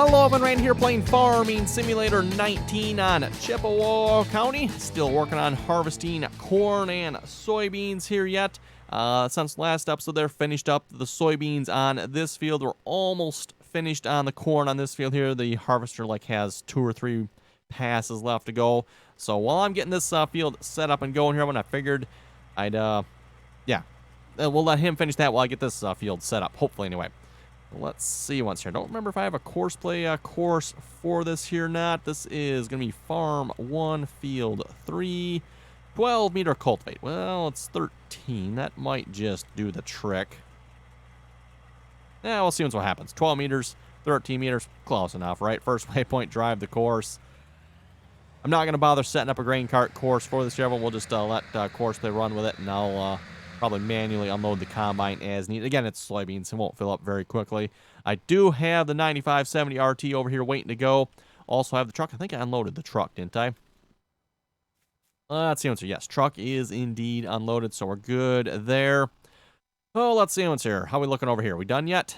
Hello, I've been right here playing Farming Simulator 19 on Chippewa County. Still working on harvesting corn and soybeans here yet. Since last episode there, finished up the soybeans on this field. We're almost finished on the corn on this field here. The harvester has 2 or 3 passes left to go. So while I'm getting this field set up and going here, when I figured I'd, we'll let him finish that while I get this field set up, hopefully anyway. Let's see once here. Don't remember if I have a Courseplay course for this here or not. This is going to be Farm 1, Field 3, 12 meter cultivate. Well, it's 13. That might just do the trick. Yeah, we'll see what happens. 12 meters, 13 meters, close enough, right? First waypoint, drive the course. I'm not going to bother setting up a grain cart course for this shovel. We'll just let Courseplay run with it, and I'll probably manually unload the combine as needed. Again, it's soybeans. It won't fill up very quickly. I do have the 9570 RT over here waiting to go. Also have the truck. I think I unloaded the truck, didn't I? Let's see what's here. Yes, truck is indeed unloaded, so we're good there. Oh, let's see what's here. How are we looking over here? We done yet?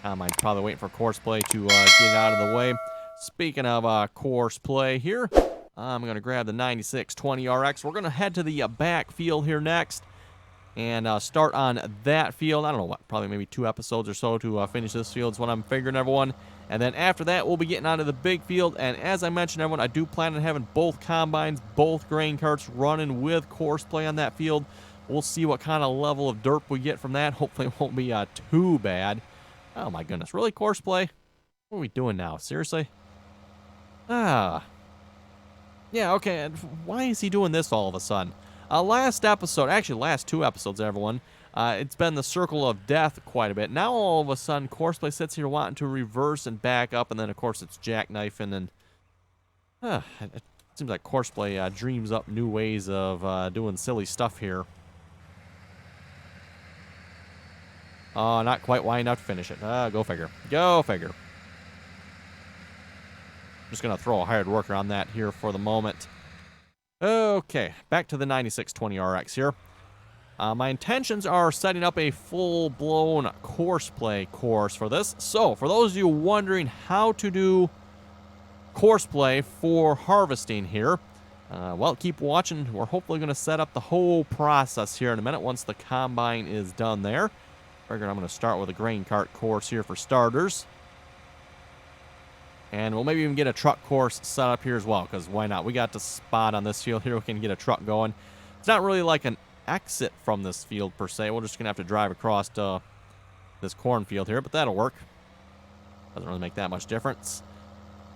I'm probably waiting for Courseplay to get out of the way. Speaking of Courseplay here, I'm going to grab the 9620 RX. We're going to head to the back field here next and start on that field. I don't know what, probably maybe 2 episodes or so to finish this field is what I'm figuring, everyone. And then after that, we'll be getting onto the big field. And as I mentioned, everyone, I do plan on having both combines, both grain carts running with Courseplay on that field. We'll see what kind of level of derp we get from that. Hopefully it won't be too bad. Oh my goodness, really, Courseplay? What are we doing now? Seriously? Yeah, okay, and why is he doing this all of a sudden? Last episode, actually last 2 episodes, everyone, it's been the circle of death quite a bit. Now all of a sudden, Courseplay sits here wanting to reverse and back up, and then of course it's jackknifing, and it seems like Courseplay dreams up new ways of doing silly stuff here. Oh, not quite wide enough to finish it. Go figure. Go figure. Just going to throw a hired worker on that here for the moment. Okay, back to the 9620 RX here. My intentions are setting up a full-blown Courseplay course for this. So, for those of you wondering how to do Courseplay for harvesting here, well, keep watching. We're hopefully going to set up the whole process here in a minute once the combine is done there. Figured I'm going to start with a grain cart course here for starters. And we'll maybe even get a truck course set up here as well, because why not? We got the spot on this field here. We can get a truck going. It's not really like an exit from this field, per se. We're just going to have to drive across this cornfield here, but that'll work. Doesn't really make that much difference.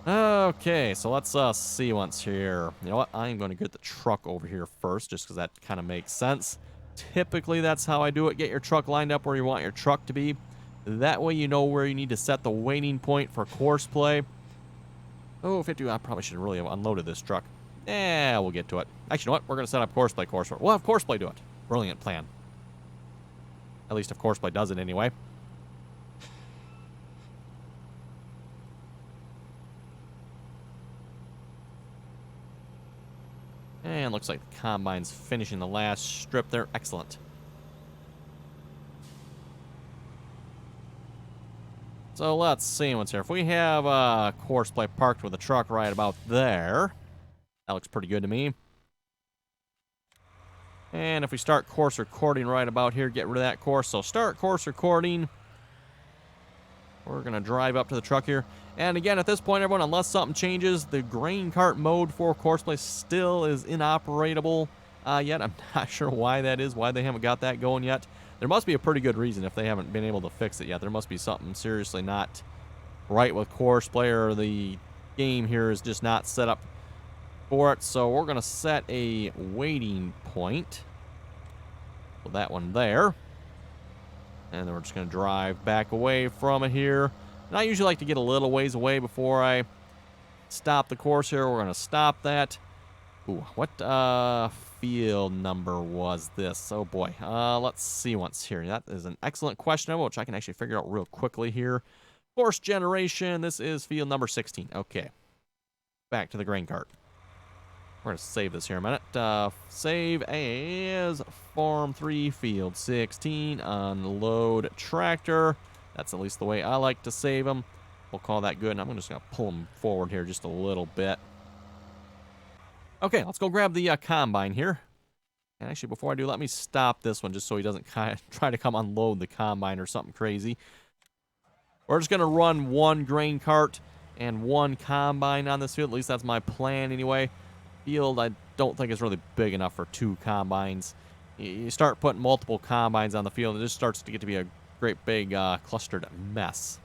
Okay, so let's see once here. You know what? I'm going to get the truck over here first, just because that kind of makes sense. Typically, that's how I do it. Get your truck lined up where you want your truck to be. That way you know where you need to set the waiting point for Courseplay. Oh, 50, I probably should really have unloaded this truck. Yeah, we'll get to it. Actually, you know what? We're going to set up Courseplay course. We'll have Courseplay do it. Brilliant plan. At least if Courseplay does it anyway. And looks like the combine's finishing the last strip there. Excellent. So let's see what's here. If we have Courseplay parked with a truck right about there, that looks pretty good to me. And if we start course recording right about here, get rid of that course. So start course recording. We're going to drive up to the truck here. And again, at this point, everyone, unless something changes, the grain cart mode for Courseplay still is inoperable yet. I'm not sure why that is, why they haven't got that going yet. There must be a pretty good reason if they haven't been able to fix it yet. There must be something seriously not right with Courseplay, or the game here is just not set up for it. So we're going to set a waiting point. Put that one there. And then we're just going to drive back away from it here. And I usually like to get a little ways away before I stop the course here. We're going to stop that. Ooh, what field number was this? Oh boy. Let's see once here. That is an excellent question, which I can actually figure out real quickly here. Course generation. This is field number 16. Okay. Back to the grain cart. We're going to save this here a minute. Save as Farm 3, Field 16, unload tractor. That's at least the way I like to save them. We'll call that good, and I'm just going to pull them forward here just a little bit. Okay, let's go grab the combine here. And actually, before I do, let me stop this one just so he doesn't try to come unload the combine or something crazy. We're just going to run one grain cart and one combine on this field. At least that's my plan anyway. Field, I don't think is really big enough for 2 combines. You start putting multiple combines on the field, it just starts to get to be a great big clustered mess.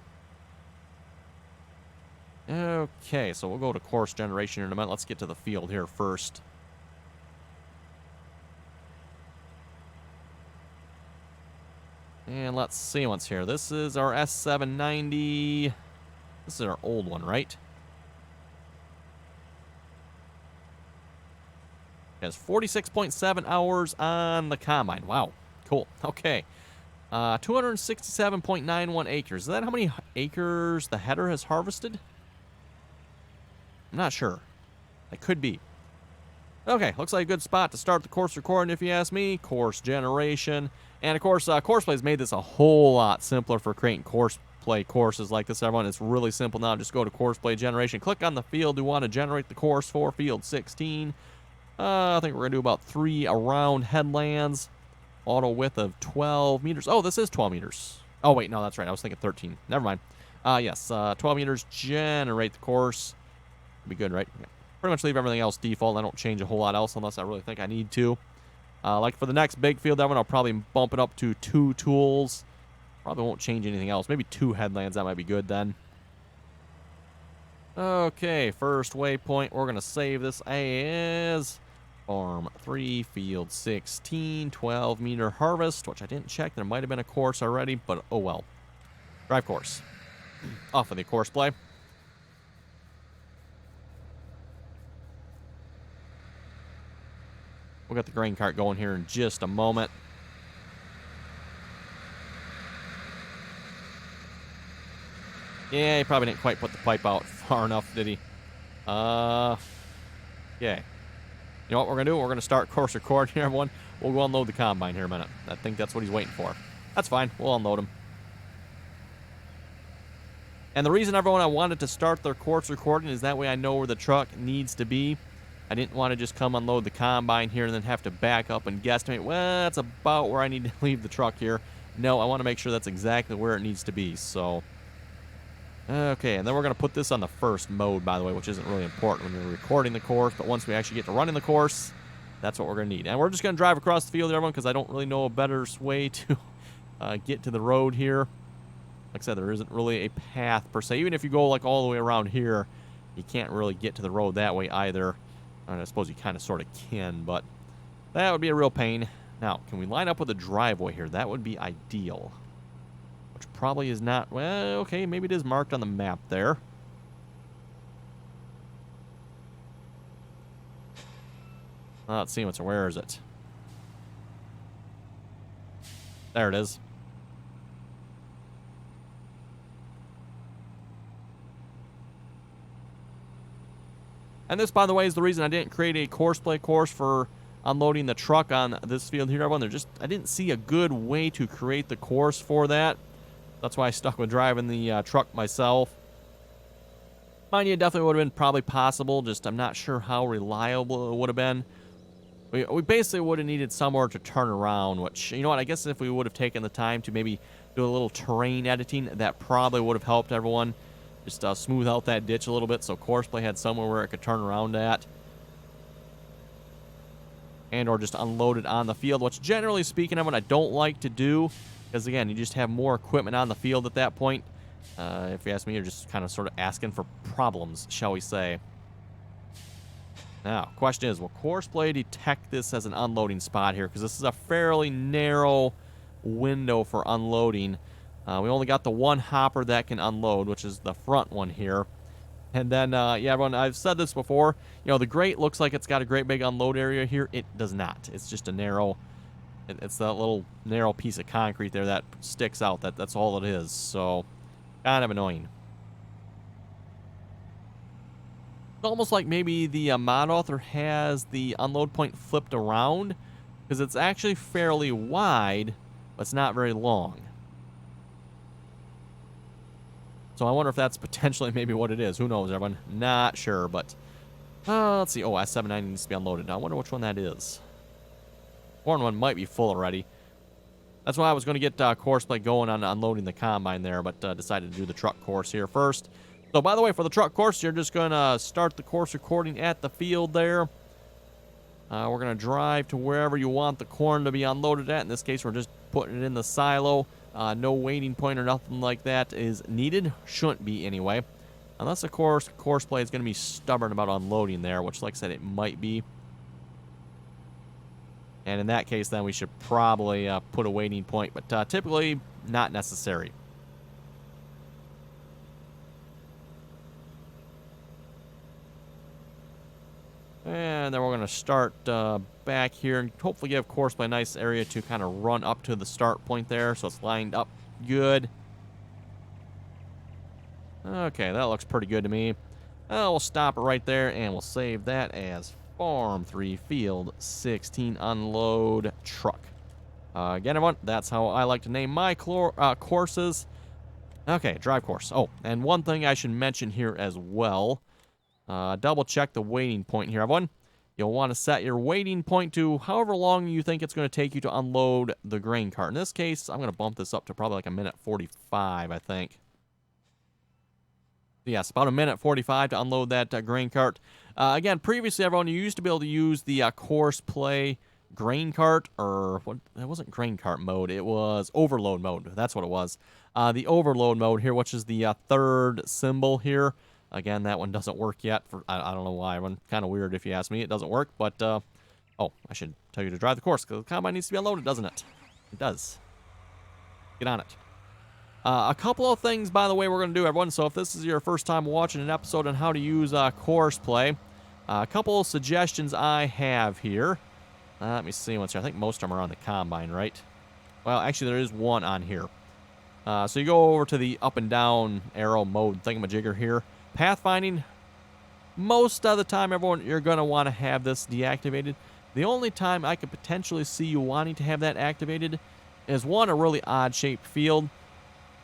Okay, so we'll go to course generation in a minute. Let's get to the field here first. And let's see what's here. This is our S790. This is our old one, right? It has 46.7 hours on the combine. Wow, cool. Okay. 267.91 acres. Is that how many acres the header has harvested? I'm not sure. It could be. Okay, looks like a good spot to start the course recording if you ask me. Course generation. And of course, Courseplay has made this a whole lot simpler for creating Courseplay courses like this, everyone. It's really simple now. Just go to Courseplay generation. Click on the field you want to generate the course for, field 16. I think we're going to do about 3 around headlands. Auto width of 12 meters. Oh, this is 12 meters. Oh, wait, no, that's right. I was thinking 13. Never mind. Yes, 12 meters. Generate the course. Be good, right? Yeah. Pretty much leave everything else default. I don't change a whole lot else unless I really think I need to. Like for the next big field, that one, I'll probably bump it up to 2 tools. Probably won't change anything else. Maybe 2 headlands. That might be good then. Okay, first waypoint. We're going to save this as Farm 3, Field 16, 12-meter harvest, which I didn't check. There might have been a course already, but oh well. Drive course. Off of the Courseplay. We'll get the grain cart going here in just a moment. Yeah, he probably didn't quite put the pipe out far enough, did he? Yeah. You know what we're going to do? We're going to start course recording here, everyone. We'll go unload the combine here in a minute. I think that's what he's waiting for. That's fine. We'll unload him. And the reason, everyone, I wanted to start their course recording is that way I know where the truck needs to be. I didn't want to just come unload the combine here and then have to back up and guesstimate, well, that's about where I need to leave the truck here. No, I want to make sure that's exactly where it needs to be. So, okay, and then we're going to put this on the first mode, by the way, which isn't really important when you're recording the course. But once we actually get to running the course, that's what we're going to need. And we're just going to drive across the field, everyone, because I don't really know a better way to get to the road here. Like I said, there isn't really a path per se. Even if you go like all the way around here, you can't really get to the road that way either. I suppose you kind of sort of can, but that would be a real pain. Now, can we line up with a driveway here? That would be ideal. Which probably is not... Well, okay, maybe it is marked on the map there. Let's see where is it? There it is. And this, by the way, is the reason I didn't create a Courseplay course for unloading the truck on this field here, everyone. I didn't see a good way to create the course for that. That's why I stuck with driving the truck myself. Mind you, it definitely would have been probably possible, just I'm not sure how reliable it would have been. We basically would have needed somewhere to turn around, which, you know what, I guess if we would have taken the time to maybe do a little terrain editing, that probably would have helped everyone. Just smooth out that ditch a little bit so Courseplay had somewhere where it could turn around at. And or just unload it on the field, which generally speaking of what I don't like to do. Because again, you just have more equipment on the field at that point. If you ask me, you're just kind of sort of asking for problems, shall we say. Now, question is, will Courseplay detect this as an unloading spot here? Because this is a fairly narrow window for unloading. We only got the one hopper that can unload, which is the front one here. And then, yeah, everyone, I've said this before. You know, the grate looks like it's got a great big unload area here. It does not. It's just a narrow... It's that little narrow piece of concrete there that sticks out. That's all it is. So, kind of annoying. It's almost like maybe the mod author has the unload point flipped around, because it's actually fairly wide, but it's not very long. So I wonder if that's potentially maybe what it is. Who knows, everyone? Not sure, but let's see. Oh, S79 needs to be unloaded. Now I wonder which one that is. Corn one might be full already. That's why I was going to get Courseplay going on unloading the combine there, but decided to do the truck course here first. So, by the way, for the truck course, you're just going to start the course recording at the field there. We're going to drive to wherever you want the corn to be unloaded at. In this case, we're just putting it in the silo. No waiting point or nothing like that is needed. Shouldn't be anyway. Unless, of course, Courseplay is going to be stubborn about unloading there, which, like I said, it might be. And in that case, then we should probably put a waiting point, but typically not necessary. And then we're going to start back here and hopefully give Courseplay a nice area to kind of run up to the start point there, so it's lined up good. Okay, that looks pretty good to me. We'll stop it right there, and we'll save that as Farm 3 Field 16 Unload Truck. Again, everyone, that's how I like to name my courses. Okay, drive course. Oh, and one thing I should mention here as well. Double check the waiting point here, everyone. You'll want to set your waiting point to however long you think it's going to take you to unload the grain cart. In this case, I'm going to bump this up to probably like a minute 45, I think. Yes, about a minute 45 to unload that grain cart. Again, previously, everyone, you used to be able to use the Courseplay grain cart, or what? It wasn't grain cart mode. It was overload mode. That's what it was. The overload mode here, which is the third symbol here. Again, that one doesn't work yet. I don't know why. One kind of weird if you ask me. It doesn't work, but oh, I should tell you to drive the course because the combine needs to be unloaded, doesn't it? It does. Get on it. A couple of things, by the way, we're going to do, everyone. So if this is your first time watching an episode on how to use Courseplay, a couple of suggestions I have here. Let me see what's here. I think most of them are on the combine, right? Well, actually, there is one on here. So you go over to the up and down arrow mode thingamajigger here. Pathfinding, most of the time, everyone, you're going to want to have this deactivated. The only time I could potentially see you wanting to have that activated is, one, a really odd-shaped field,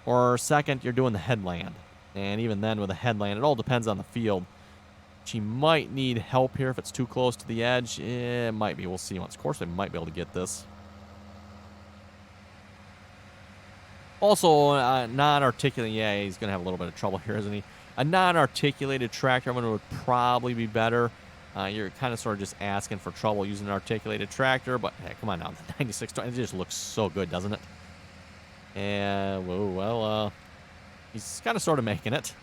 or second, you're doing the headland. And even then, with the headland, it all depends on the field. She might need help here if it's too close to the edge. It might be. We'll see once. Of course, they might be able to get this. Also, non-articulated. Yeah, he's going to have a little bit of trouble here, isn't he? A non-articulated tractor would probably be better. You're kind of sort of just asking for trouble using an articulated tractor, but hey, come on now. The 9620, it just looks so good, doesn't it? And, well, he's kind of sort of making it.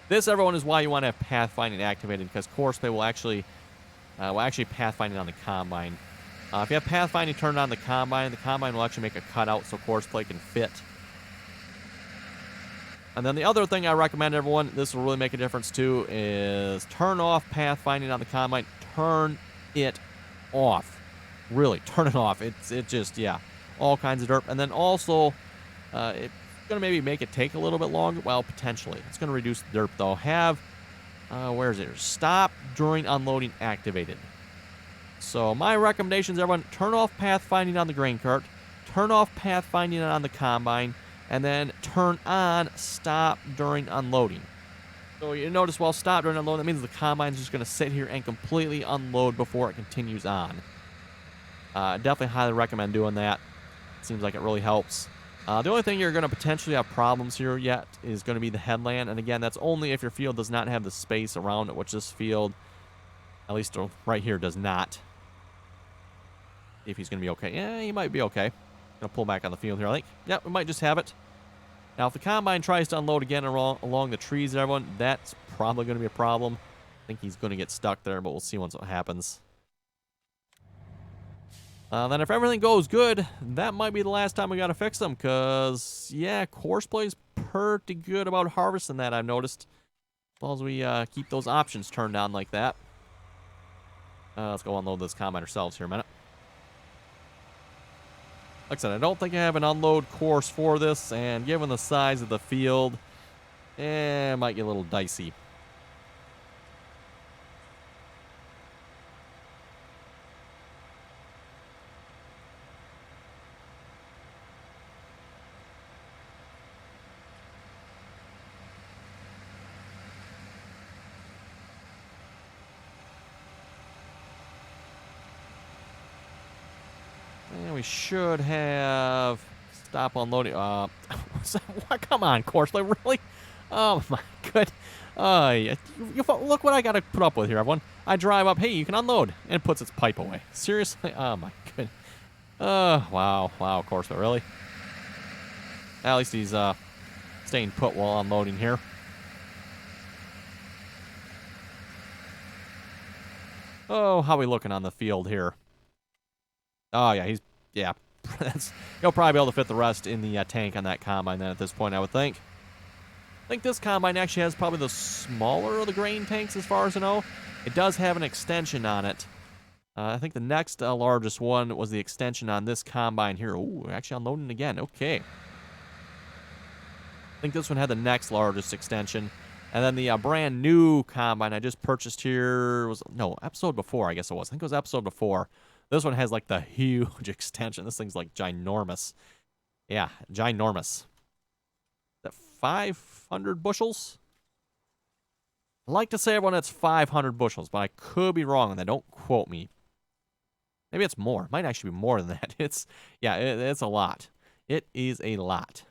This, everyone, is why you want to have pathfinding activated, because Courseplay will actually pathfinding on the combine. If you have pathfinding turned on the combine will actually make a cutout so Courseplay can fit. And then the other thing I recommend, everyone, this will really make a difference too, is turn off pathfinding on the combine. Turn it off. Really, turn it off. It just, yeah, all kinds of dirt. And then also, it's going to maybe make it take a little bit longer. Well, potentially. It's going to reduce the dirt, though. Have, where is it? Stop during unloading activated. So my recommendations, everyone, turn off pathfinding on the grain cart. Turn off pathfinding on the combine. And then turn on stop during unloading. So you notice, well, stop during unloading, that means the combine's just going to sit here and completely unload before it continues on. Definitely highly recommend doing that. Seems like it really helps. The only thing you're going to potentially have problems here yet is going to be the headland. And again, that's only if your field does not have the space around it, which this field, at least right here, does not. If he's going to be okay. Yeah, he might be okay. Going to pull back on the field here, I think. Yep, we might just have it. Now, if the combine tries to unload again along the trees, everyone, that's probably going to be a problem. I think he's going to get stuck there, but we'll see once what happens. Then if everything goes good, that might be the last time we got to fix them, because, yeah, Courseplay's pretty good about harvesting that, I've noticed. As long as we keep those options turned on like that. Let's go unload this combine ourselves here a minute. Like I said, I don't think I have an unload course for this, and given the size of the field, it might get a little dicey. And we should have stop unloading. Come on, Courseplay, really? Oh my good. Look what I got to put up with here, everyone. I drive up. Hey, you can unload, and it puts its pipe away. Seriously? Oh my good. Wow, Courseplay, really? At least he's staying put while unloading here. Oh, how are we looking on the field here? Oh, yeah, he'll probably be able to fit the rest in the tank on that combine then at this point, I would think. I think this combine actually has probably the smaller of the grain tanks as far as I know. It does have an extension on it. I think the next largest one was the extension on this combine here. Ooh, actually unloading again. Okay. I think this one had the next largest extension. And then the brand new combine I just purchased here was, no, episode before, I guess it was. I think it was episode before. This one has like the huge extension. This thing's like ginormous. Yeah, ginormous. Is that 500 bushels? I like to say everyone it's 500 bushels, but I could be wrong on that. Don't quote me. Maybe it's more. It might actually be more than that. It's a lot. It is a lot.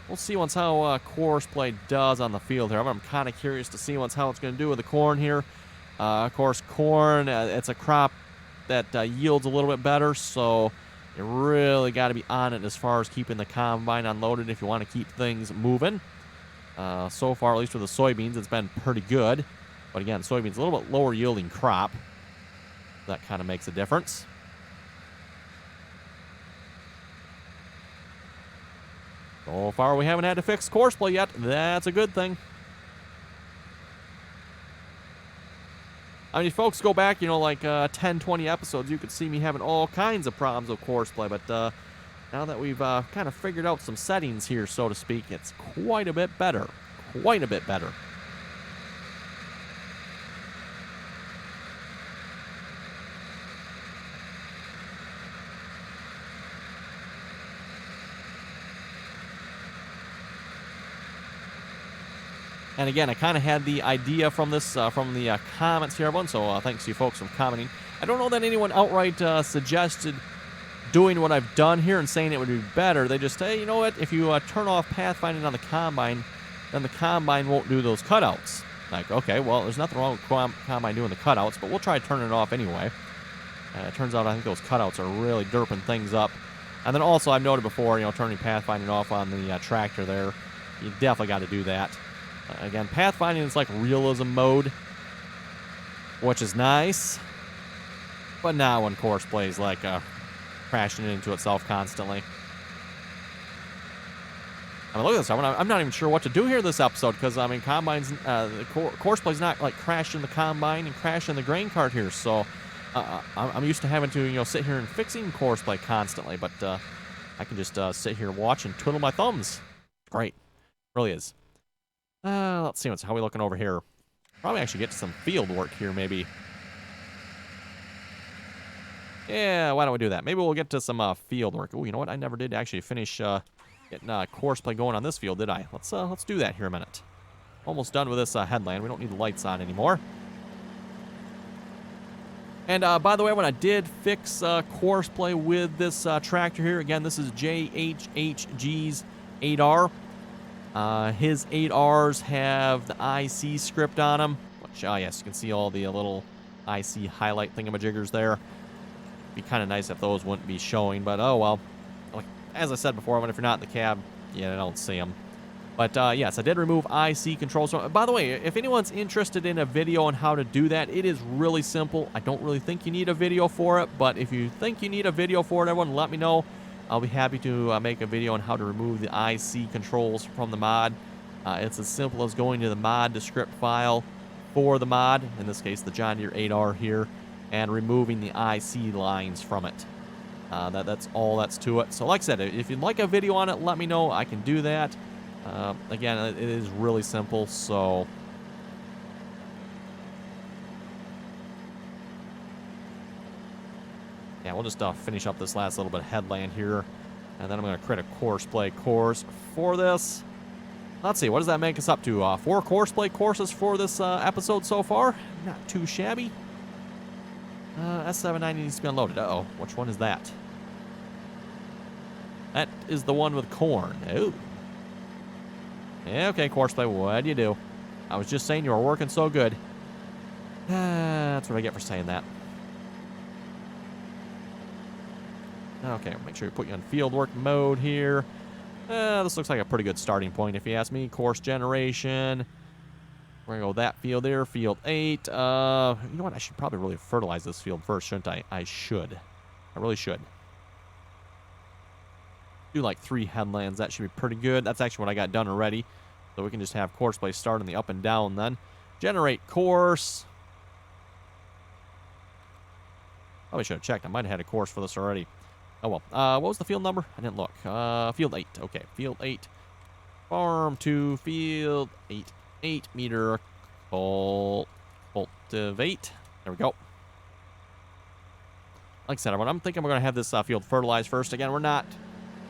We'll see once how Courseplay does on the field here. I'm kind of curious to see once how it's going to do with the corn here. Of course, corn, it's a crop that yields a little bit better, so you really got to be on it as far as keeping the combine unloaded if you want to keep things moving. So far, at least with the soybeans, it's been pretty good. But again, soybeans a little bit lower yielding crop. That kind of makes a difference. So far, we haven't had to fix Courseplay yet. That's a good thing. I mean, if folks go back, like 10, 20 episodes, you could see me having all kinds of problems with Courseplay. But now that we've kind of figured out some settings here, so to speak, it's quite a bit better. Quite a bit better. And again, I kind of had the idea from this, from the comments here, everyone, so thanks to you folks for commenting. I don't know that anyone outright suggested doing what I've done here and saying it would be better. They just, hey, you know what, if you turn off pathfinding on the combine, then the combine won't do those cutouts. Like, okay, well, there's nothing wrong with combine doing the cutouts, but we'll try turning it off anyway. It turns out I think those cutouts are really derping things up. And then also, I've noted before, turning pathfinding off on the tractor there, you definitely got to do that. Again, pathfinding is like realism mode, which is nice. But now when Courseplay is like crashing into itself constantly. I mean, look at this. I'm not even sure what to do here this episode because, I mean, combines, Courseplay's not like crashing the combine and crashing the grain cart here. So I'm used to having to, sit here and fixing Courseplay constantly. But I can just sit here and watch and twiddle my thumbs. Great. It really is. Let's see how we looking over here. Probably actually get to some field work here, maybe. Yeah, why don't we do that? Maybe we'll get to some field work. Oh, you know what? I never did actually finish getting Courseplay going on this field, did I? Let's do that here a minute. Almost done with this headland. We don't need the lights on anymore. And by the way, when I did fix Courseplay with this tractor here, again, this is JHHG's 8R. His 8Rs have the IC script on them. Which, yes, you can see all the little IC highlight thingamajiggers there. Be kind of nice if those wouldn't be showing, but oh well. Like, as I said before, if you're not in the cab, I don't see them. But yes, I did remove IC controls. By the way, if anyone's interested in a video on how to do that, it is really simple. I don't really think you need a video for it, but if you think you need a video for it, everyone, let me know. I'll be happy to make a video on how to remove the IC controls from the mod. It's as simple as going to the mod to script file for the mod, in this case the John Deere 8R here, and removing the IC lines from it. That's all that's to it. So like I said, if you'd like a video on it, let me know. I can do that. Again, it is really simple, so... Yeah, we'll just finish up this last little bit of headland here. And then I'm going to create a Courseplay course for this. Let's see, what does that make us up to? 4 Courseplay courses for this episode so far. Not too shabby. S790 needs to be unloaded. Uh-oh, which one is that? That is the one with corn. Oh. Yeah, okay, Courseplay, what do you do? I was just saying you were working so good. That's what I get for saying that. Okay, make sure you put you on field work mode here. This looks like a pretty good starting point, if you ask me. Course generation. We're going to go that field there, field 8. You know what? I should probably really fertilize this field first, shouldn't I? I should. I really should. Do like 3 headlands. That should be pretty good. That's actually what I got done already. So we can just have Courseplay start in the up and down then. Generate course. Probably should have checked. I might have had a course for this already. Oh, well. What was the field number? I didn't look. Field 8. Okay, field 8. Farm to field 8. 8 meter cultivate. There we go. Like I said, I'm thinking we're going to have this field fertilized first. Again, we're not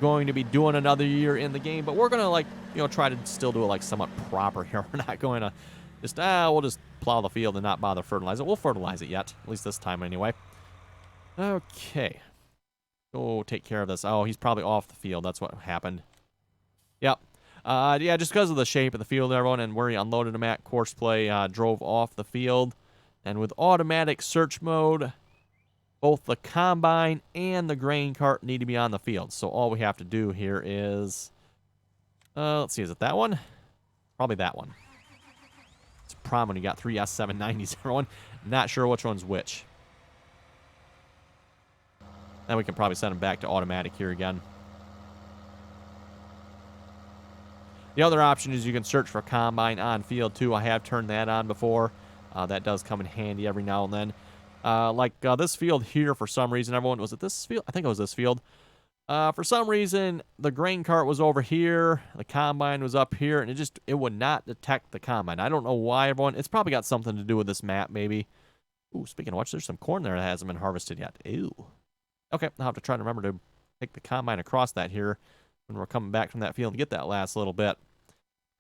going to be doing another year in the game, but we're going to, like, you know, try to still do it, like, somewhat proper here. We're not going to just, we'll just plow the field and not bother fertilize it. We'll fertilize it yet, at least this time anyway. Okay. Go take care of this. Oh, he's probably off the field. That's what happened. Yep. Yeah, just because of the shape of the field, everyone, and where he unloaded him at, Courseplay drove off the field. And with automatic search mode, both the combine and the grain cart need to be on the field. So all we have to do here is, let's see, is it that one? Probably that one. It's a problem when you got 3 S790s, everyone. Not sure which one's which. Then we can probably send them back to automatic here again. The other option is you can search for combine on field too. I have turned that on before. That does come in handy every now and then. Like this field here, for some reason, everyone, was it this field? I think it was this field. For some reason, the grain cart was over here, the combine was up here, and it would not detect the combine. I don't know why, everyone. It's probably got something to do with this map, maybe. Ooh, speaking of which, there's some corn there that hasn't been harvested yet. Ew. Okay, I'll have to try to remember to take the combine across that here when we're coming back from that field and get that last little bit.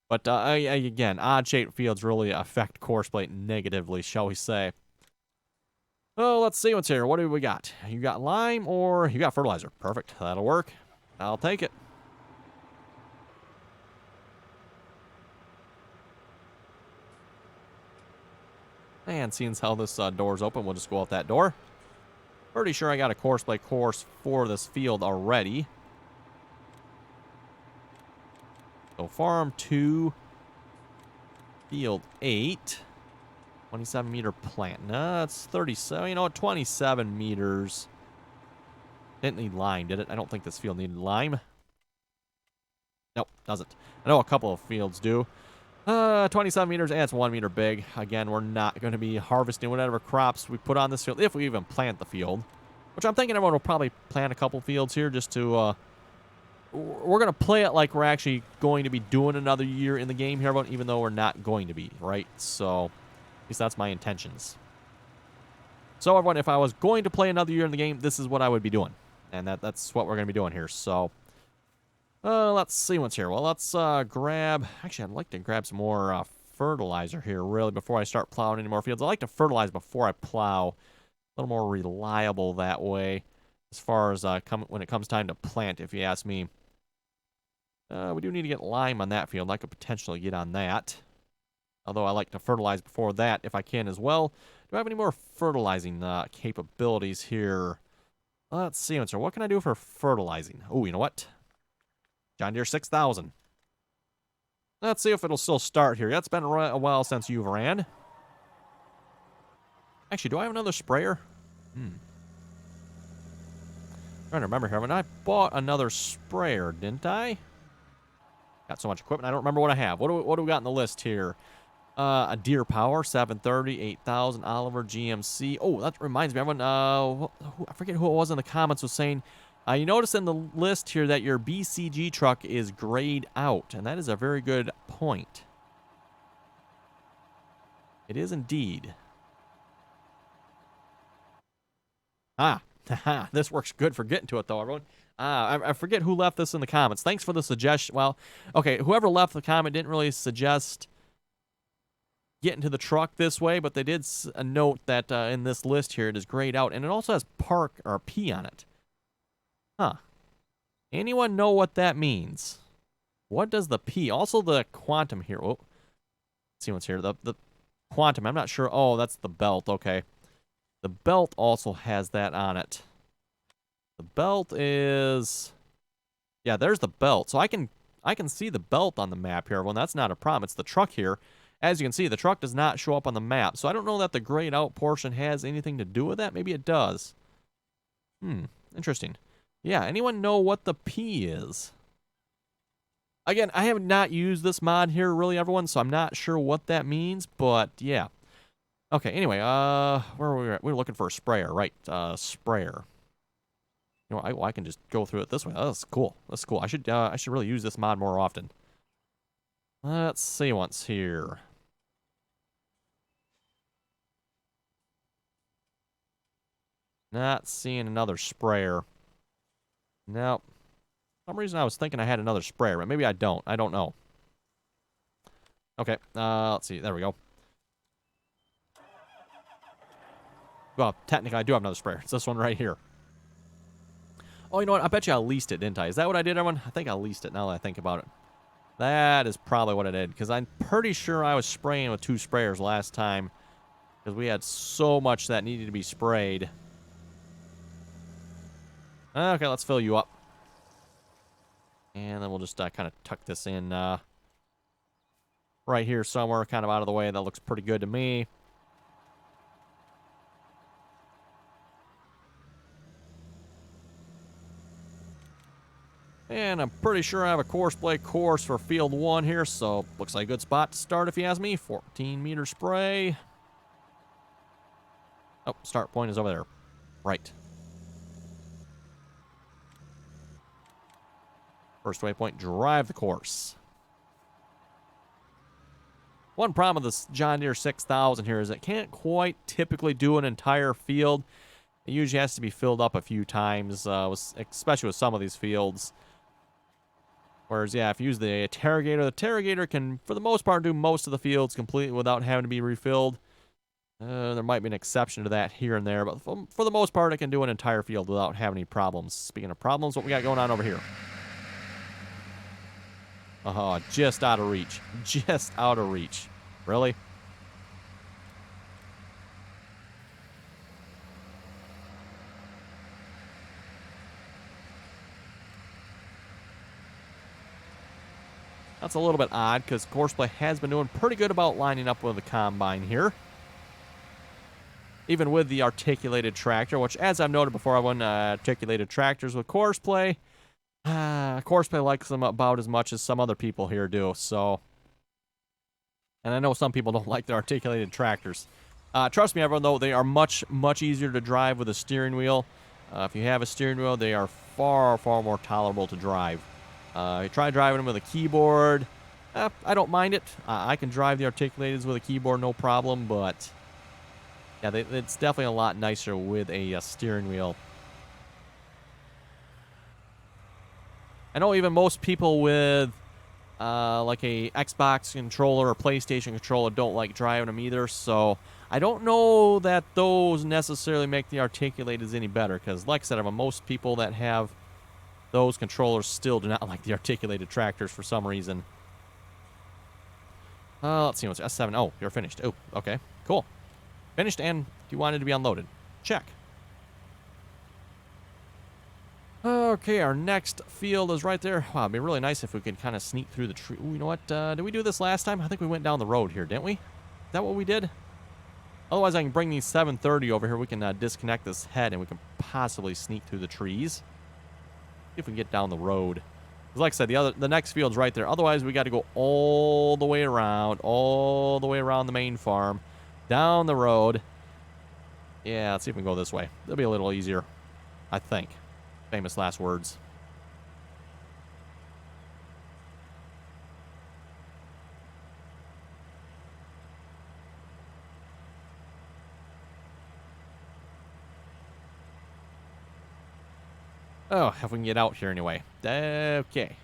But, again, odd-shaped fields really affect Courseplay negatively, shall we say. Oh, let's see what's here. What do we got? You got lime or you got fertilizer? Perfect. That'll work. I'll take it. And seeing as how this door's open, we'll just go out that door. Pretty sure I got a Courseplay course for this field already. So farm 2, field 8, 27 meter plant. No, it's 37. You know what? 27 meters. Didn't need lime, did it? I don't think this field needed lime. Nope, doesn't. I know a couple of fields do. 27 meters, and it's 1 meter big. Again, we're not going to be harvesting whatever crops we put on this field, if we even plant the field. Which I'm thinking everyone will probably plant a couple fields here just to, we're going to play it like we're actually going to be doing another year in the game here, even though we're not going to be, right? So, at least that's my intentions. So, everyone, if I was going to play another year in the game, this is what I would be doing. And that's what we're going to be doing here, so... let's see what's here. Well, let's grab... Actually, I'd like to grab some more fertilizer here, really, before I start plowing any more fields. I like to fertilize before I plow. A little more reliable that way, as far as when it comes time to plant, if you ask me. We do need to get lime on that field. I could potentially get on that. Although I like to fertilize before that, if I can as well. Do I have any more fertilizing capabilities here? Let's see what's here. What can I do for fertilizing? Oh, you know what? John Deere 6000. Let's see if it'll still start here. It's been a while since you've ran. Actually, do I have another sprayer? Trying to remember here. When I bought another sprayer, didn't I? Got so much equipment. I don't remember what I have. What do we got in the list here? A Deere Power 730, 8000, Oliver GMC. Oh, that reminds me. Everyone, I forget who it was in the comments was saying... you notice in the list here that your BCG truck is grayed out, and that is a very good point. It is indeed. Haha, this works good for getting to it, though, everyone. I forget who left this in the comments. Thanks for the suggestion. Well, okay, whoever left the comment didn't really suggest getting to the truck this way, but they did note that in this list here, it is grayed out, and it also has park or P on it. Huh. Anyone know what that means? What does the P? Also the quantum here. Oh, let's see what's here. The quantum, I'm not sure. Oh, that's the belt. Okay. The belt also has that on it. The belt is... Yeah, there's the belt. So I can see the belt on the map here. Well, that's not a problem. It's the truck here. As you can see, the truck does not show up on the map. So I don't know that the grayed out portion has anything to do with that. Maybe it does. Interesting. Yeah, anyone know what the P is? Again, I have not used this mod here, really, everyone, so I'm not sure what that means, but yeah. Okay, anyway, where are we at? We're looking for a sprayer, right? Sprayer. You know, I can just go through it this way. Oh, that's cool. That's cool. I should really use this mod more often. Let's see what's here. Not seeing another sprayer. Nope. For some reason I was thinking I had another sprayer, but maybe I don't. I don't know. Okay, let's see. There we go. Well, technically I do have another sprayer. It's this one right here. Oh, you know what? I bet you I leased it, didn't I? Is that what I did, everyone? I think I leased it now that I think about it. That is probably what I did, because I'm pretty sure I was spraying with 2 sprayers last time, because we had so much that needed to be sprayed. Okay, let's fill you up. And then we'll just kind of tuck this in right here somewhere, kind of out of the way. That looks pretty good to me. And I'm pretty sure I have a Courseplay course for Field 1 here, so looks like a good spot to start if you ask me. 14-meter spray. Oh, start point is over there. Right. First waypoint, drive the course. One problem with this John Deere 6000 here is it can't quite typically do an entire field. It usually has to be filled up a few times, especially with some of these fields. Whereas, yeah, if you use the Terragator can, for the most part, do most of the fields completely without having to be refilled. There might be an exception to that here and there, but for the most part, it can do an entire field without having any problems. Speaking of problems, what we got going on over here? Oh, just out of reach. Just out of reach. Really? That's a little bit odd, because Courseplay has been doing pretty good about lining up with the combine here. Even with the articulated tractor, which, as I've noted before, I won articulated tractors with Courseplay. Courseplay likes them about as much as some other people here do, so... And I know some people don't like the articulated tractors. Trust me, everyone, though, they are much, much easier to drive with a steering wheel. If you have a steering wheel, they are far, far more tolerable to drive. You try driving them with a keyboard. I don't mind it. I can drive the articulateds with a keyboard, no problem, but... Yeah, it's definitely a lot nicer with a steering wheel. I know even most people with like a Xbox controller or PlayStation controller don't like driving them either, so I don't know that those necessarily make the articulateds any better, because like I said, most people that have those controllers still do not like the articulated tractors for some reason. Let's see what's S7. Oh, you're finished. Oh, okay, cool. Finished, and you wanted to be unloaded. Check. Okay, our next field is right there. Wow, it'd be really nice if we could kind of sneak through the tree. Ooh, you know what? Did we do this last time? I think we went down the road here, didn't we? Is that what we did? Otherwise, I can bring these 730 over here. We can disconnect this head, and we can possibly sneak through the trees. See if we can get down the road. 'Cause like I said, the next field's right there. Otherwise, we got to go all the way around the main farm, down the road. Yeah, let's see if we can go this way. It'll be a little easier, I think. Famous last words. Oh, if we can get out here anyway. Okay.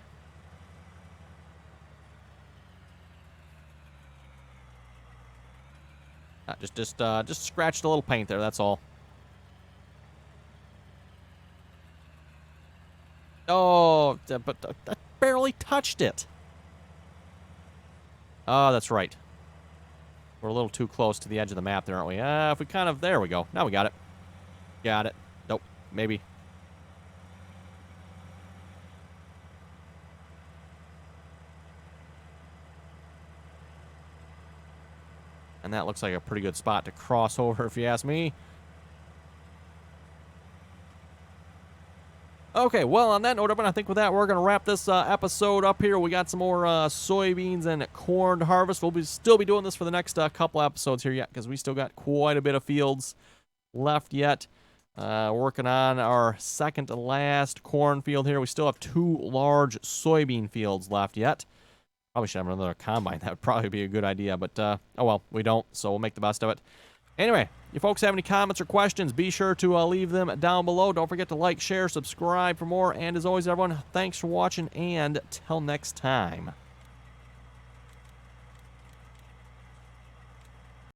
Just scratched a little paint there, that's all. Oh, but I barely touched it. Oh, that's right. We're a little too close to the edge of the map there, aren't we? If we kind of... There we go. Now we got it. Got it. Nope. Maybe. And that looks like a pretty good spot to cross over, if you ask me. Okay, well, on that note, everyone, I think with that, we're going to wrap this episode up here. We got some more soybeans and corn to harvest. We'll still be doing this for the next couple episodes here yet, because we still got quite a bit of fields left yet. Working on our second to last cornfield here. We still have 2 large soybean fields left yet. Probably should have another combine. That would probably be a good idea, but oh well, we don't, so we'll make the best of it. Anyway, you folks have any comments or questions, be sure to leave them down below. Don't forget to like, share, subscribe for more, and as always, everyone, thanks for watching, and till next time.